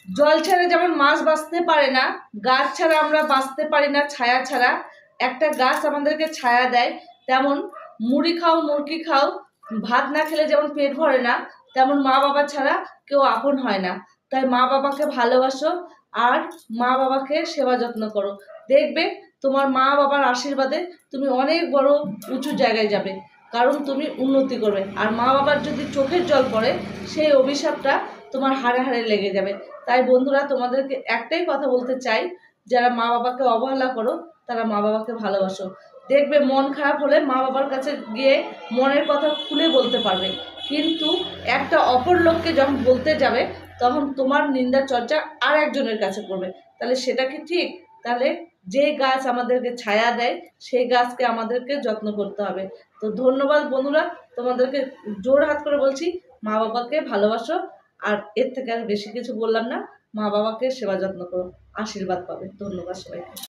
জল ছাড়া যেমন মাছ বাঁচতে পারে না, গাছ ছাড়া আমরা বাঁচতে পারি না ছায়া ছাড়া। একটা গাছ আমাদেরকে ছায়া দেয়, তেমন মুড়ি খাও মুরগি খাও, ভাত না খেলে যেমন পেট ভরে না, তেমন মা বাবা ছাড়া কেউ আপন হয় না। তাই মা বাবাকে ভালোবাসো আর মা বাবাকে সেবা যত্ন করো। দেখবে তোমার মা বাবার আশীর্বাদে তুমি অনেক বড় উঁচু জায়গায় যাবে, কারণ তুমি উন্নতি করবে। আর মা বাবার যদি চোখের জল পড়ে, সেই অভিশাপটা তোমার হাড়ে হাড়ে লেগে যাবে। তাই বন্ধুরা, তোমাদেরকে একটাই কথা বলতে চাই, যারা মা বাবাকে অবহেলা করো তারা মা বাবাকে ভালোবাসো। দেখবে মন খারাপ হলে মা বাবার কাছে গিয়ে মনের কথা খুলে বলতে পারবে, কিন্তু একটা অপর লোককে যখন বলতে যাবে তখন তোমার নিন্দা চর্চা আর একজনের কাছে করবে। তাহলে সেটা কি ঠিক? তাহলে যে গাছ আমাদেরকে ছায়া দেয় সেই গাছকে আমাদেরকে যত্ন করতে হবে। তো ধন্যবাদ বন্ধুরা, তোমাদেরকে জোর হাত করে বলছি, মা বাবাকে ভালোবাসো। আর এর থেকে আর বেশি কিছু বললাম না। মা বাবাকে সেবা যত্ন করো, আশীর্বাদ পাবে। ধন্যবাদ সবাইকে।